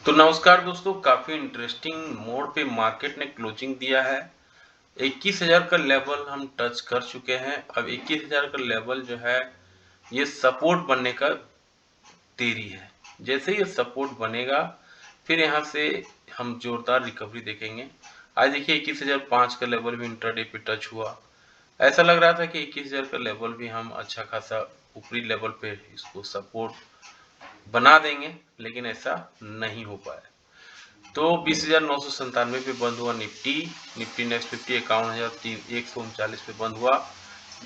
तो नमस्कार दोस्तों, काफ़ी इंटरेस्टिंग मोड पे मार्केट ने क्लोजिंग दिया है। 21,000 का लेवल हम टच कर चुके हैं। अब 21,000 का लेवल जो है ये सपोर्ट बनने का देरी है। जैसे ही ये सपोर्ट बनेगा फिर यहाँ से हम जोरदार रिकवरी देखेंगे। आज देखिए 21,005 का लेवल भी इंट्राडे पे टच हुआ। ऐसा लग रहा था कि 21,000 का लेवल भी हम अच्छा खासा ऊपरी लेवल पे इसको सपोर्ट बना देंगे, लेकिन ऐसा नहीं हो पाया। तो 20,997 पे बंद हुआ निफ्टी नेक्स्ट 50 51,139 पे बंद हुआ।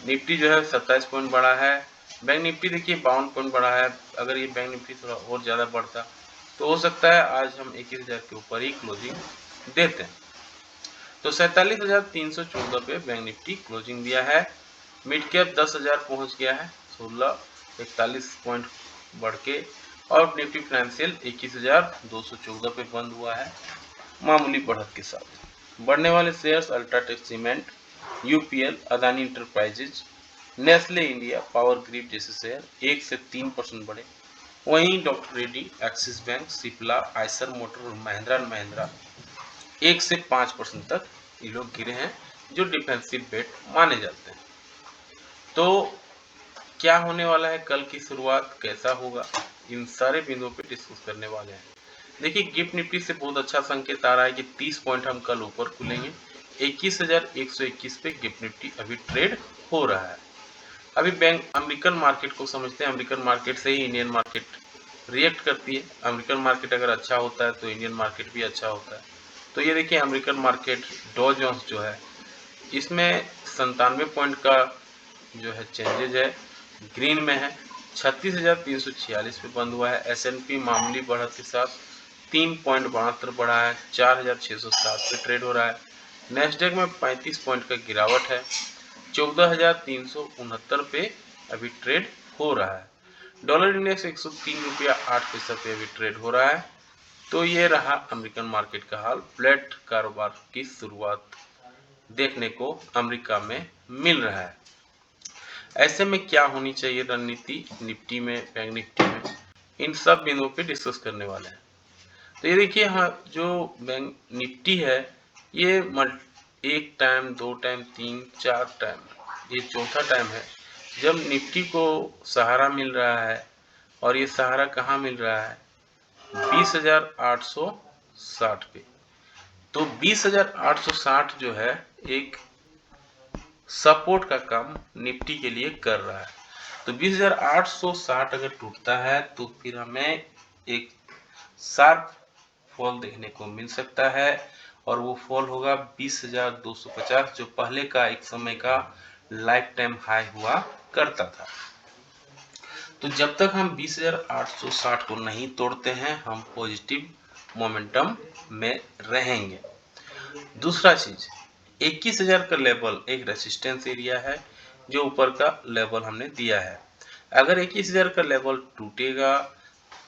निफ्टी जो है 27 पॉइंट बढ़ा है। बैंक निफ्टी देखिए 52 पॉइंट बढ़ा है। अगर ये बैंक निफ्टी थोड़ा और ज़्यादा बढ़ता तो हो सकता है आज हम 21,000 के ऊपर ही क्लोजिंग देते हैं। तो 47,314 पे बैंक निफ्टी क्लोजिंग दिया है। मिड कैप 10,000 पहुंच गया है, 1641 पॉइंट बढ़ के। और निफ्टी फाइनेंशियल 21,214 पे बंद हुआ है मामूली बढ़त के साथ। बढ़ने वाले shares UltraTech Cement, UPL, Adani Enterprises, Nestle India, Power Grid जैसे शेयर 1 से 3% बढ़े। वहीं doctor Reddy, Axis Bank, Cipla, Eicher Motor और महिंद्रा एंड महिंद्रा 1 से 5% तक ये लोग गिरे हैं, जो डिफेंसिव बेट माने जाते हैं। तो क्या होने वाला है, कल की शुरुआत कैसा होगा, इन सारे बिंदुओं पे डिस्कस करने वाले हैं। देखिए गिफ्ट निफ्टी से बहुत अच्छा संकेत आ रहा है कि 30 पॉइंट हम कल ऊपर खुलेंगे। 21,121 पे गिफ्ट निफ्टी अभी ट्रेड हो रहा है। अभी बैंक अमेरिकन मार्केट को समझते हैं। अमेरिकन मार्केट से ही इंडियन मार्केट रिएक्ट करती है। अमेरिकन मार्केट अगर अच्छा होता है तो इंडियन मार्केट भी अच्छा होता है। तो ये देखिए अमेरिकन मार्केट डॉ जोन्स जो है इसमें 97 पॉइंट का जो है चेंजेज है, ग्रीन में है। 36,346 पे बंद हुआ है। S&P मामूली बढ़त के साथ 3.72 बढ़ा है, 4,607 पे ट्रेड हो रहा है। नेस्डेक में 35 पॉइंट का गिरावट है, 14,369 पे अभी ट्रेड हो रहा है। डॉलर इंडेक्स 103 रुपया 8 पैसा पे अभी ट्रेड हो रहा है। तो ये रहा अमेरिकन मार्केट का हाल। फ्लैट कारोबार की शुरुआत देखने को अमेरिका में मिल रहा है। ऐसे में क्या होनी चाहिए रणनीति निफ्टी में, बैंक निफ्टी में, इन सब बिंदुओं पे डिस्कस करने वाले हैं। तो ये देखिए, हाँ, जो बैंक निफ्टी है ये एक टाइम, दो टाइम, तीन, चार टाइम, ये चौथा टाइम है जब निफ्टी को सहारा मिल रहा है। और ये सहारा कहाँ मिल रहा है? 20,860 पे। तो 20,860 जो है एक सपोर्ट का काम निफ्टी के लिए कर रहा है। तो 20,860 अगर टूटता है तो फिर हमें एक शार्प फॉल देखने को मिल सकता है। और वो फॉल होगा 20,250, जो पहले का एक समय का लाइफ टाइम हाई हुआ करता था। तो जब तक हम 20,860 को नहीं तोड़ते हैं हम पॉजिटिव मोमेंटम में रहेंगे। दूसरा चीज, 21,000 का लेवल एक रेसिस्टेंस एरिया है, जो ऊपर का लेवल हमने दिया है। अगर 21,000 का लेवल टूटेगा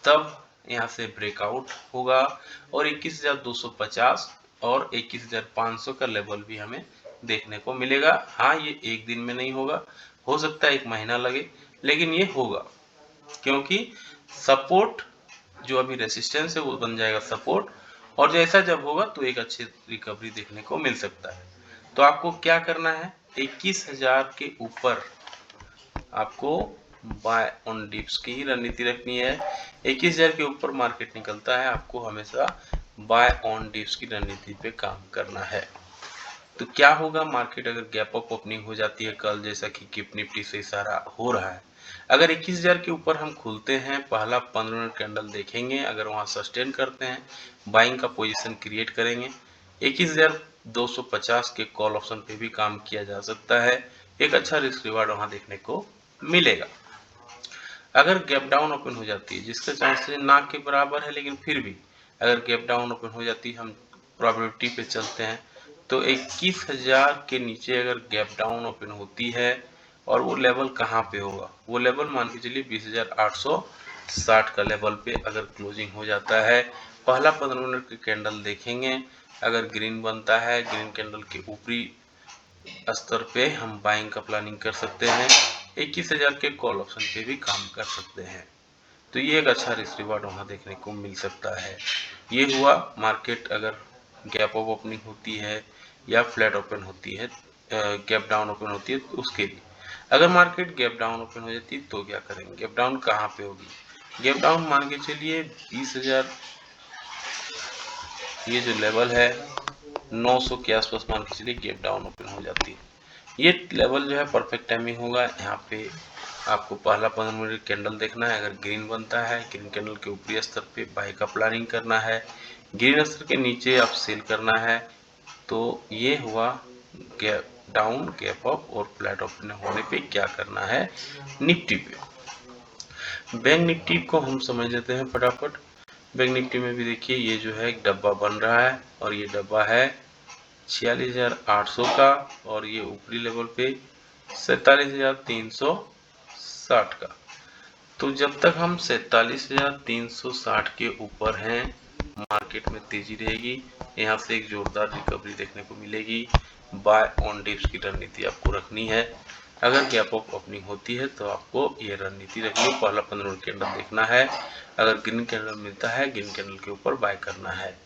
तब यहाँ से ब्रेकआउट होगा और 21,250 और 21,500 का लेवल भी हमें देखने को मिलेगा। हाँ, ये एक दिन में नहीं होगा, हो सकता है एक महीना लगे, लेकिन ये होगा, क्योंकि सपोर्ट जो अभी रेसिस्टेंस है वो बन जाएगा सपोर्ट। और जैसा जब होगा तो एक अच्छी रिकवरी देखने को मिल सकता है। तो आपको क्या करना है, 21,000 के ऊपर आपको बाय ऑन डिप्स की ही रणनीति रखनी है। 21,000 के ऊपर मार्केट निकलता है, आपको हमेशा बाय ऑन डिप्स की रणनीति पे काम करना है। तो क्या होगा, मार्केट अगर गैप अप ओपनिंग हो जाती है कल, जैसा कि गिफ्ट निफ्टी से इशारा हो रहा है, अगर 21,000 के ऊपर हम खुलते हैं, पहला 15 मिनट कैंडल देखेंगे, अगर वहां सस्टेन करते हैं बाइंग का पोजीशन क्रिएट करेंगे। 21,250 के कॉल ऑप्शन पे भी काम किया जा सकता है, एक अच्छा रिस्क रिवार्ड वहां देखने को मिलेगा। अगर गैप डाउन ओपन हो जाती है, जिसका चांसेस ना के बराबर है, लेकिन फिर भी अगर गैप डाउन ओपन हो जाती है, हम प्रोबेबिलिटी पे चलते हैं, तो 21,000 के नीचे अगर गैप डाउन ओपन होती है, और वो लेवल कहाँ पे होगा, वो लेवल मान के चलिए 20,860 का लेवल पे अगर क्लोजिंग हो जाता है, पहला 15 मिनट की कैंडल देखेंगे, अगर ग्रीन बनता है, ग्रीन कैंडल के ऊपरी स्तर पे हम बाइंग का प्लानिंग कर सकते हैं। 21,000 के कॉल ऑप्शन पे भी काम कर सकते हैं। तो ये एक अच्छा रिस्क रिवार्ड वहाँ देखने को मिल सकता है। ये हुआ मार्केट अगर गैप अप ओपनिंग होती है या फ्लैट ओपन होती है, गैप डाउन ओपन होती है तो उसके लिए। अगर मार्केट गैप डाउन ओपन हो जाती है तो क्या करेंगे, गैप डाउन कहाँ पे होगी, गैप डाउन मान के चलिए 20,000, ये जो लेवल है 900 के आसपास मान के चलिए गैप डाउन ओपन हो जाती है। ये लेवल जो है परफेक्ट टाइमिंग होगा। यहाँ पे आपको पहला 15 मिनट कैंडल देखना है, अगर ग्रीन बनता है ग्रीन कैंडल के ऊपरी स्तर पे बाई का प्लानिंग करना है, ग्रीन स्तर के नीचे आप सेल करना है। तो ये हुआ गैप डाउन, गैप अप और फ्लैट ओपन होने पे क्या करना है निफ्टी पे। बैंक निफ्टी को हम समझ लेते हैं फटाफट। बैंक निफ्टी में भी देखिए ये जो है एक डब्बा बन रहा है और ये डब्बा है 46,800 का और ये ऊपरी लेवल पे 47,360 का। तो जब तक हम 47,360 के ऊपर हैं मार्केट में तेजी रहेगी, यहाँ से एक जोरदार रिकवरी देखने को मिलेगी। बाय ऑन डिप्स की रणनीति आपको रखनी है। अगर गैप अप ओपनिंग होती है तो आपको ये रणनीति रखनी है, पहला 15 मिनट कैंडल देखना है, अगर ग्रीन कैंडल मिलता है ग्रीन कैंडल के ऊपर बाय करना है।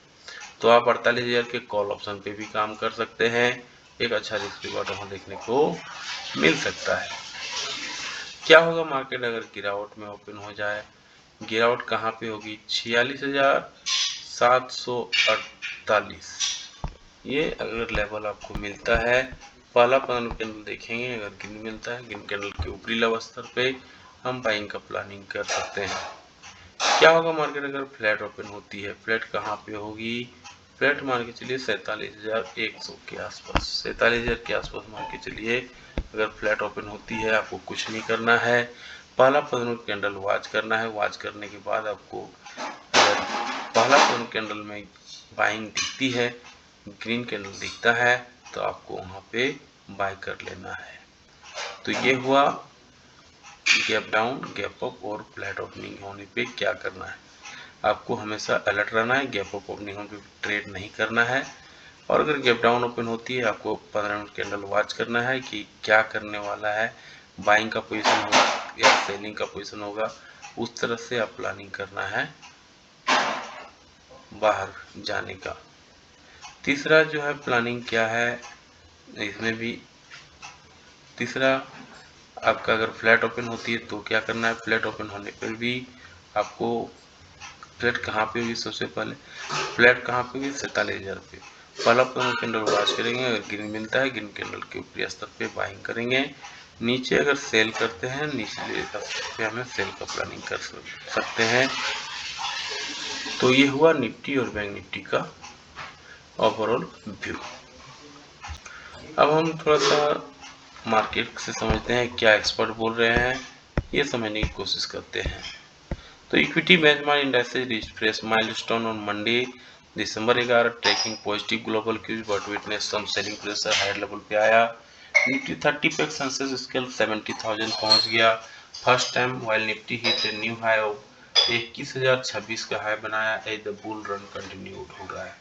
तो आप 48,000 के कॉल ऑप्शन पे भी काम कर सकते हैं। एक अच्छा रिस्क रिवॉर्ड वहाँ देखने को मिल सकता है। क्या होगा मार्केट अगर गिरावट में ओपन हो जाए, गिरावट कहाँ पे होगी 46,748, ये अगर लेवल आपको मिलता है, पहला 15 कैंडल देखेंगे, अगर ग्रीन मिलता है ग्रीन कैंडल के ऊपरी लेवल स्तर पे हम बाइंग का प्लानिंग कर सकते हैं। क्या होगा मार्केट अगर फ्लैट ओपन होती है, फ्लैट कहाँ पे होगी, फ्लैट मान के चलिए 47,100 के आसपास, 47,000 के आसपास मान के चलिए अगर फ्लैट ओपन होती है। आपको कुछ नहीं करना है, पहला 15 कैंडल वॉच करना है। वॉच करने के बाद आपको अगर पहला 15 कैंडल में बाइंग दिखती है, ग्रीन कैंडल दिखता है तो आपको वहाँ पे बाय कर लेना है। तो ये हुआ गैप डाउन, गैप अप और फ्लैट ओपनिंग होने पे क्या करना है। आपको हमेशा अलर्ट रहना है, गैप अप ओपनिंग होने पे ट्रेड नहीं करना है। और अगर गैप डाउन ओपन होती है आपको 15 मिनट कैंडल वॉच करना है कि क्या करने वाला है, बाइंग का पोजीशन होगा या सेलिंग का पोजीशन होगा, उस तरह से आप प्लानिंग करना है बाहर जाने का। तीसरा जो है प्लानिंग क्या है, इसमें भी तीसरा आपका अगर फ्लैट ओपन होती है तो क्या करना है, फ्लैट ओपन होने पर भी आपको फ्लैट कहाँ पे होगी, सबसे पहले फ्लैट कहाँ पे होगी 47,000 पे, पहला 15 कैंडल वॉच करेंगे, अगर ग्रीन मिलता है ग्रीन कैंडल के ऊपरी स्तर पे बाइंग करेंगे। नीचे अगर सेल करते हैं निचले स्तर पे हमें सेल का प्लानिंग कर सकते हैं। तो ये हुआ निफ्टी और बैंक निफ्टी का ओवरऑल व्यू। अब हम थोड़ा सा मार्केट से समझते हैं क्या एक्सपर्ट बोल रहे हैं, ये समझने की कोशिश करते हैं। तो equity benchmark indexes reached fresh milestone on Monday December 11, tracking positive global cues but witness some selling pressure, higher level पे आया। निफ्टी 30 पे सेंसेक्स स्केल 70,000 पहुंच गया first time, while Nifty hit a new high of 21,026 का high बनाया as the bull run continued हो रहा है।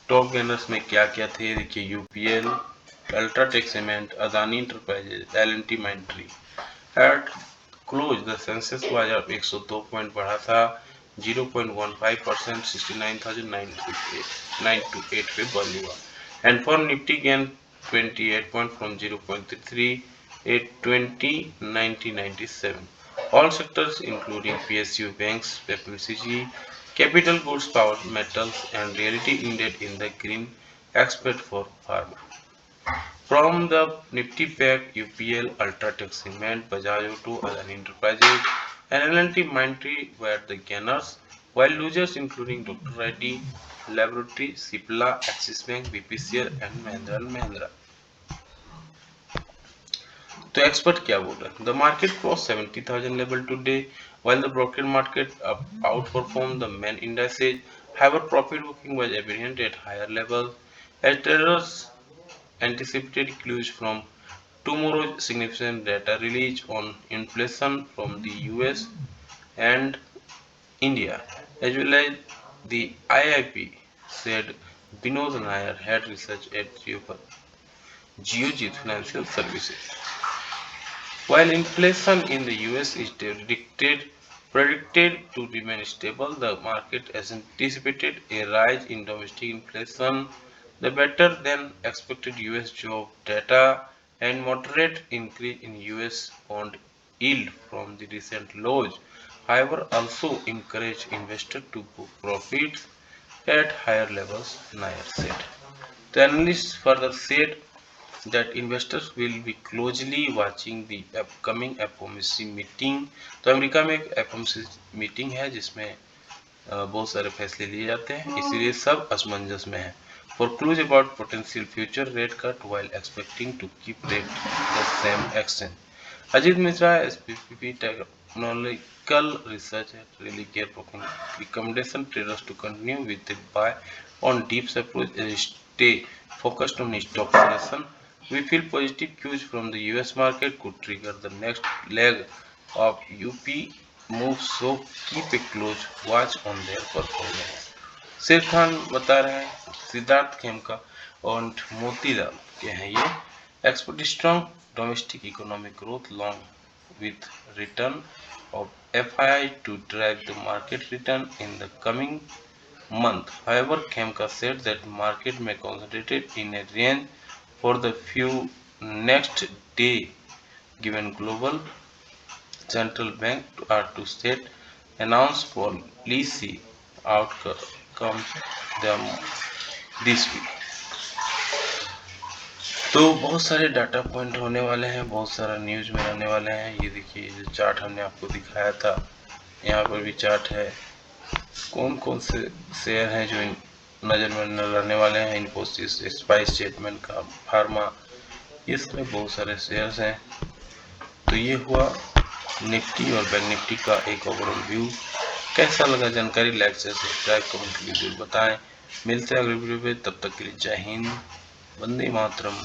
टॉप गेनर्स में क्या क्या थे देखिए, UPL, UltraTech cement, Adani enterprises, L&T माइंट्री। Eight close the Sensex was up 102 point बढ़ा था 0.15%, 69,928 पे बंद हुआ। And for Nifty gain 28 point from 0.33 820,9097. All sectors including PSU, banks, FMCG, capital goods, power, metals and realty ended in the green except for pharma. From the Nifty pack, UPL, Ultratech Cement, Bajaj Auto, Adani Enterprises, and L&T Mindtree were the gainers, while losers including Dr. Reddy Laboratory, Cipla, Axis Bank, BPCL and Mahindra & Mahindra. तो expert क्या बोल रहे हैं, the market cross 70,000 level today while the broker market outperformed the main indices. However, profit booking was evident at higher levels as traders anticipated clues from tomorrow's significant data release on inflation from the US and India, as well as the IIP, said Binod Nair, head research at Geojit Financial Services. While inflation in the US is predicted predicted to remain stable. The market has anticipated a rise in domestic inflation, the better than expected US job data, and moderate increase in US bond yield from the recent lows. However, also encourage investors to book profits at higher levels, Nair said. The analysts further said that investors will be closely watching the upcoming FOMC meeting. तो America में एक FOMC meeting है जिसमें बहुत सारे फैसले लिए जाते हैं, इसीलिए सब असमंजस में है। For clues about potential future rate cut while expecting to keep rate the same extent. Ajit Mishra, SPP Technological Research at Religare Broking, recommendation traders to continue with the buy on dips approach and stay focused on stock selection. We feel positive cues from the US market could trigger the next leg of UP moves, so keep a close watch on their performance. शेर खान बता रहे हैं, सिद्धार्थ खेमका और मोतीलाल के हैं ये। Expect strong domestic economic growth along with return of FII to drive the market return in the coming month. However, Khemka said that market may concentrate in a range for the few next day given global central bank are to set announce policy outcomes them this week. तो बहुत सारे data point होने वाले हैं, बहुत सारा news में रहने वाले हैं। ये देखिए जो चार्ट हमने आपको दिखाया था, यहाँ पर भी चार्ट है। कौन कौन से शेयर हैं जो नज़र में रहने वाले हैं, इन्फोसिस, स्पाइस जेटमैन का, फार्मा, इसमें बहुत सारे शेयर्स हैं। तो ये हुआ निफ्टी और बैंक निफ्टी का एक ओवरऑल व्यू। कैसा लगा जानकारी, लाइक से सब्सक्राइब कमेंट करके जरूर बताएं। मिलते हैं अगले वीडियो पे, तब तक के लिए जय हिंद, वंदे मातरम।